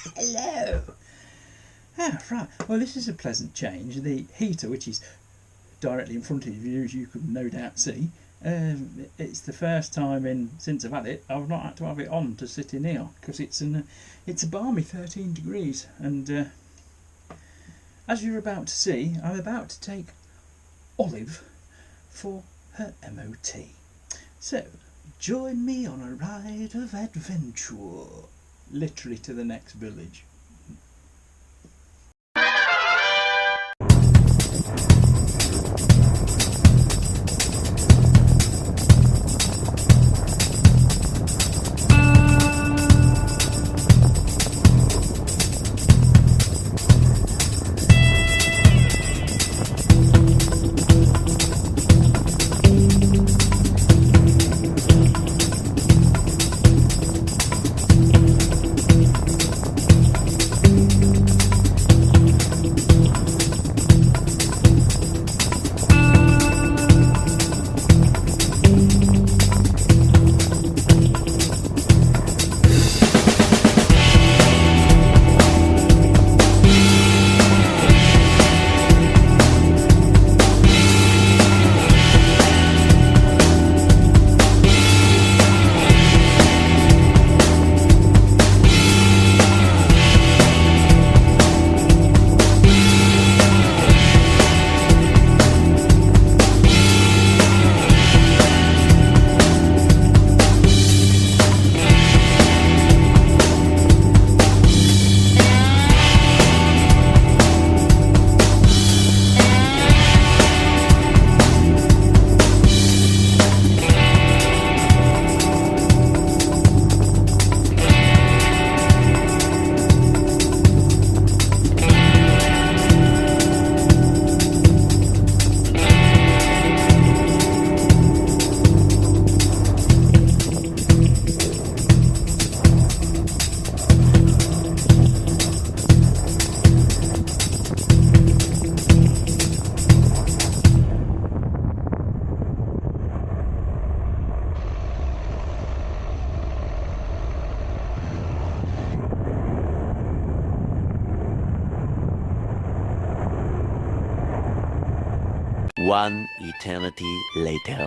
Hello. Right. Well, this is a pleasant change. The heater, which is directly in front of you, as you could no doubt see, it's the first time since I've had it, I've not had to have it on to sit in here, because it's a balmy 13 degrees, and as you're about to see, I'm about to take Olive for her MOT. So, join me on a ride of adventure, literally to the next village. One eternity later.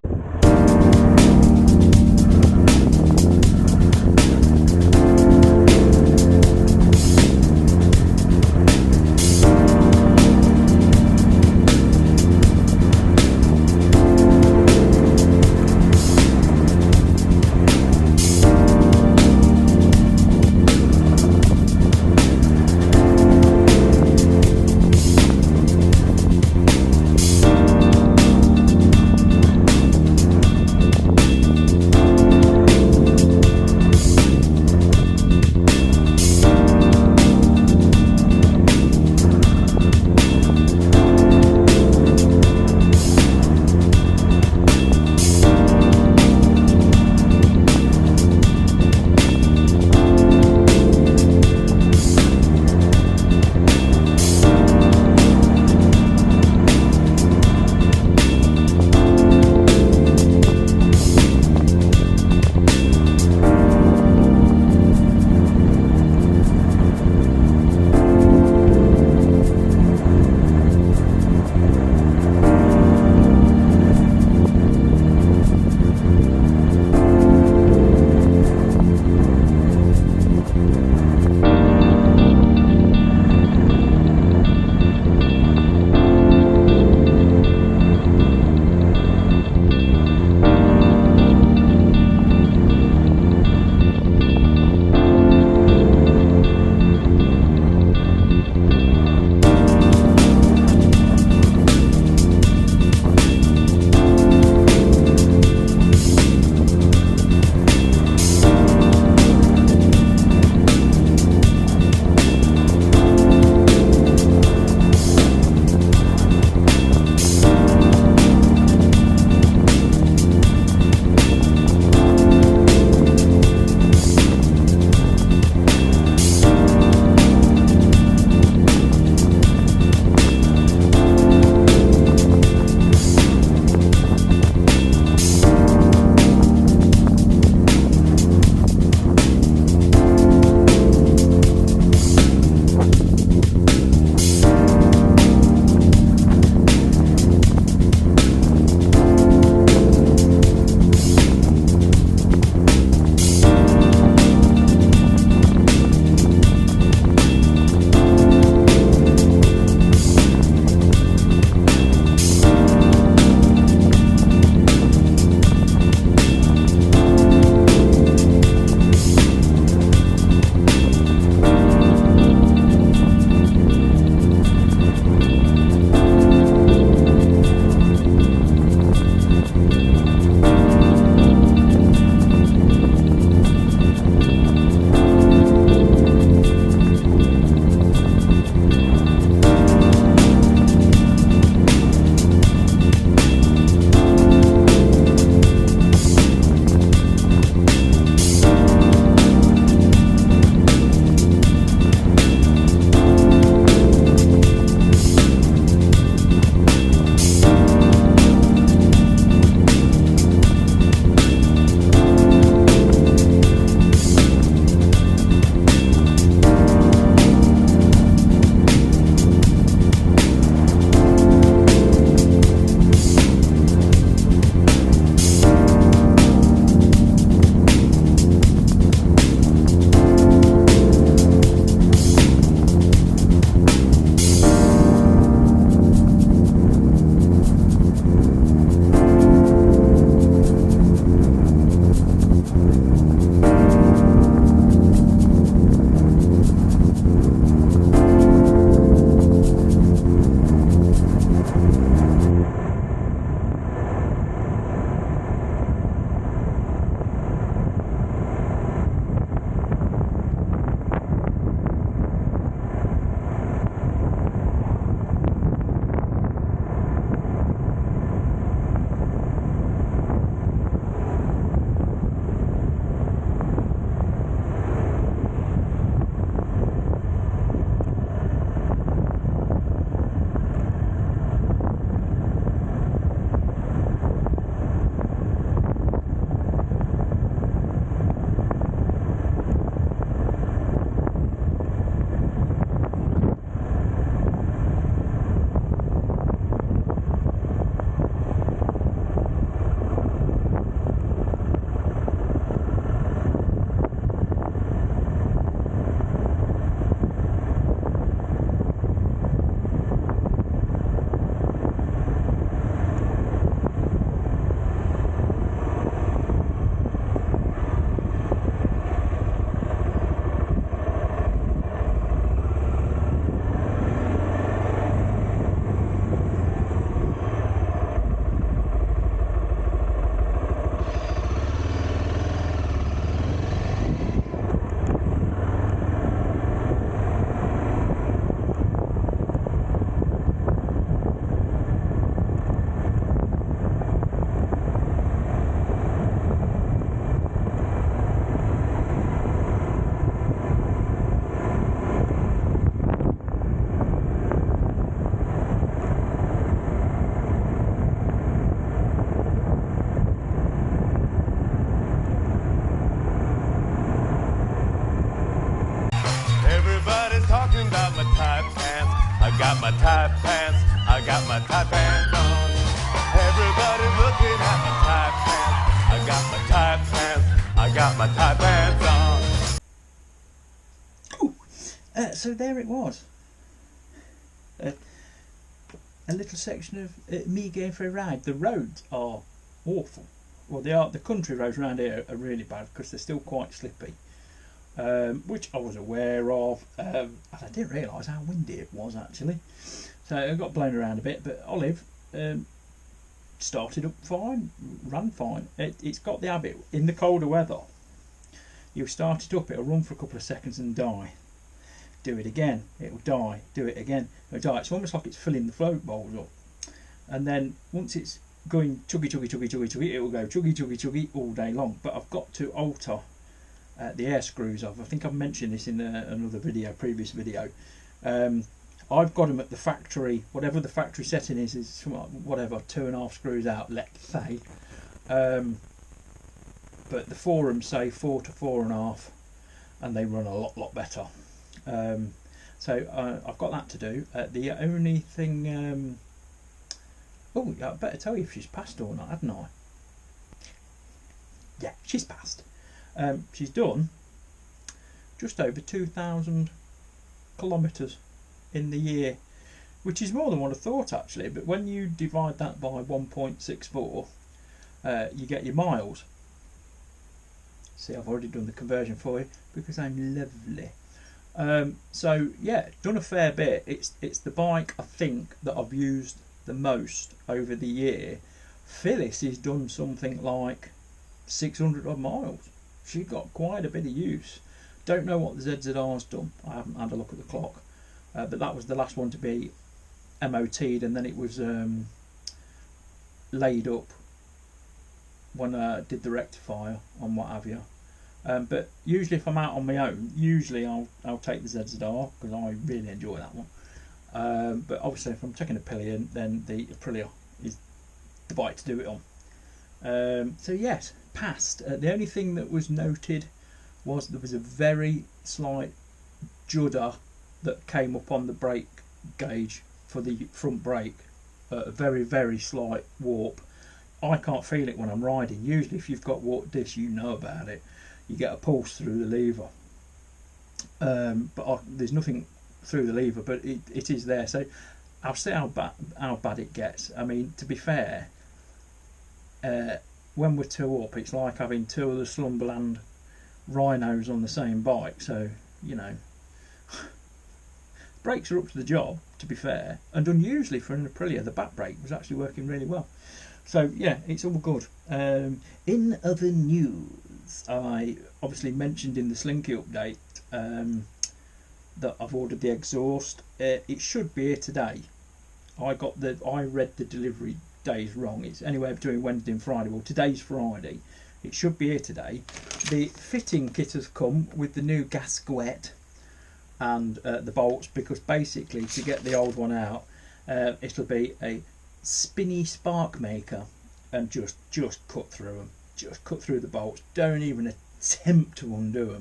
I got my tight pants, I got my tight pants on. Everybody's looking at my tight pants. I got my tight pants, I got my tight pants on. So there it was. A little section of me going for a ride. The roads are awful. Well, they are. The country roads around here are really bad because they're still quite slippy, which I was aware of, and I didn't realise how windy it was actually. So I got blown around a bit, but Olive started up fine, ran fine. It's got the habit in the colder weather. You start it up, it'll run for a couple of seconds and die. Do it again, it'll die. Do it again, it'll die. It's almost like it's filling the float bowls up. And then once it's going chuggy chuggy chuggy chuggy chuggy, it will go chuggy chuggy chuggy all day long. But I've got to alter the air screws of. I think I've mentioned this in another video, previous video. I've got them at the factory, whatever the factory setting is whatever, 2.5 screws out, let's say. But the forums say 4 to 4.5, and they run a lot better. So I've got that to do. The only thing, oh, I better tell you if she's passed or not, hadn't I? Yeah, she's passed. She's done just over 2,000 kilometres in the year, which is more than what I thought actually. But when you divide that by 1.64, you get your miles. See, I've already done the conversion for you because I'm lovely. So yeah, done a fair bit. It's the bike I think that I've used the most over the year. Phyllis has done something like 600 odd miles. She got quite a bit of use. Don't know what the ZZR's done. I haven't had a look at the clock, but that was the last one to be MOT'd, and then it was laid up when I did the rectifier on what have you. But usually if I'm out on my own, usually I'll take the ZZR because I really enjoy that one. But obviously if I'm taking a pillion, then the Aprilia is the bike to do it on. So yes, passed. The only thing that was noted was there was a very slight judder that came up on the brake gauge for the front brake. A very slight warp. I can't feel it when I'm riding. Usually if you've got warped discs, you know about it. You get a pulse through the lever, but there's nothing through the lever, but it is there. So I'll see how bad it gets. I mean, to be fair, when we're two up, it's like having two of the Slumberland Rhinos on the same bike. So you know, brakes are up to the job. To be fair, and unusually for an Aprilia, the back brake was actually working really well. So yeah, it's all good. In other news, I obviously mentioned in the Slinky update that I've ordered the exhaust. It should be here today. I read the delivery days wrong. It's anywhere between Wednesday and Friday. Well, today's Friday. It should be here today. The fitting kit has come with the new gasket and the bolts, because basically to get the old one out, it'll be a spinny spark maker and just cut through them. Just cut through the bolts. Don't even attempt to undo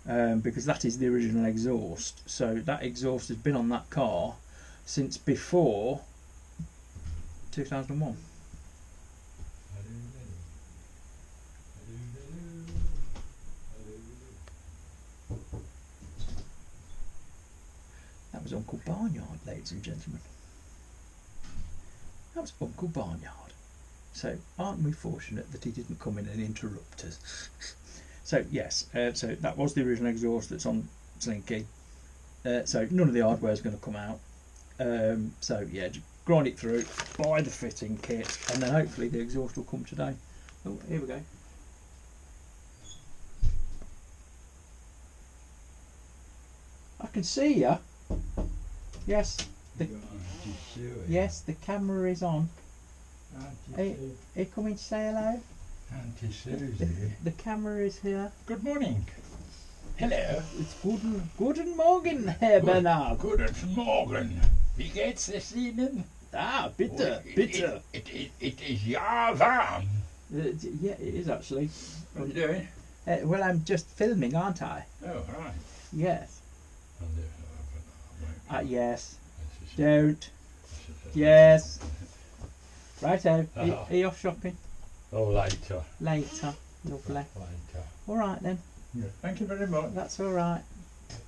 them, because that is the original exhaust. So that exhaust has been on that car since before 2001. That was Uncle Barnyard, ladies and gentlemen. That was Uncle Barnyard. So aren't we fortunate that he didn't come in and interrupt us? So yes, so that was the original exhaust that's on Slinky. So none of the hardware is going to come out. So yeah, just grind it through, buy the fitting kit, and then hopefully the exhaust will come today. Oh, here we go. I can see you. Yes. Yes, the camera is on. Are you coming to say hello? Auntie Susie. The camera is here. Good morning. Hello. It's guten Morgen, Herr Bernard. Guten Morgen. Wie geht's this evening? Ah, bitte, bitte. It is ja warm. Yeah, it is actually. What are you doing? Well, I'm just filming, aren't I? Oh, right. Yes. Yes. I see. Don't. Yes. Righto. Are you off shopping? Oh, later. Later. Lovely. Later. All right then. Yeah. Thank you very much. That's all right.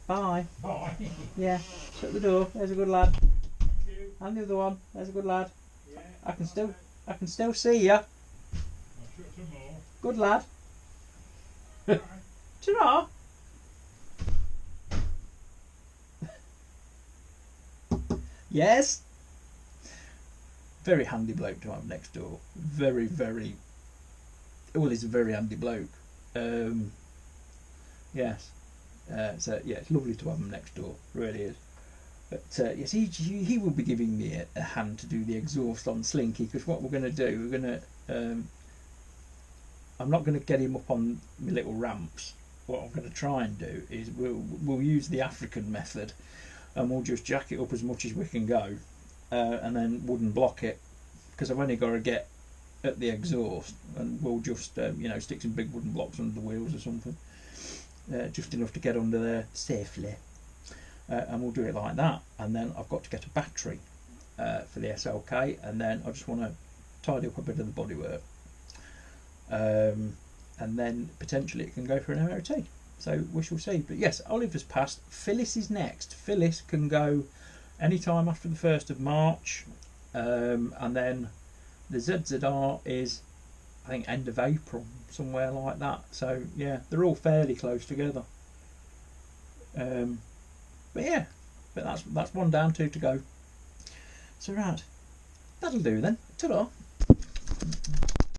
Bye. Bye. Yeah. Shut the door. There's a good lad. Thank you. And the other one. There's a good lad. Yeah. I can still see you. I'll shut some more. Good lad. Bye. Ta-ra. Yes. Very handy bloke to have next door. Very, very. Well, he's a very handy bloke. Yes. So yeah, it's lovely to have him next door. Really is. But yes, he will be giving me a hand to do the exhaust on Slinky, because what we're going to do, we're going to. I'm not going to get him up on my little ramps. What I'm going to try and do is we'll use the African method, and we'll just jack it up as much as we can go, and then wooden block it, because I've only got to get at the exhaust, and we'll just stick some big wooden blocks under the wheels or something, just enough to get under there safely, and we'll do it like that. And then I've got to get a battery for the SLK, and then I just want to tidy up a bit of the bodywork. And then potentially it can go for an MOT. So we shall see. But yes, Oliver's passed. Phyllis is next. Phyllis can go any time after the 1st of March. And then the ZZR is, I think, end of April, somewhere like that. So yeah, they're all fairly close together. But yeah, but that's one down, 2 to go. So right, that'll do then. Ta-da.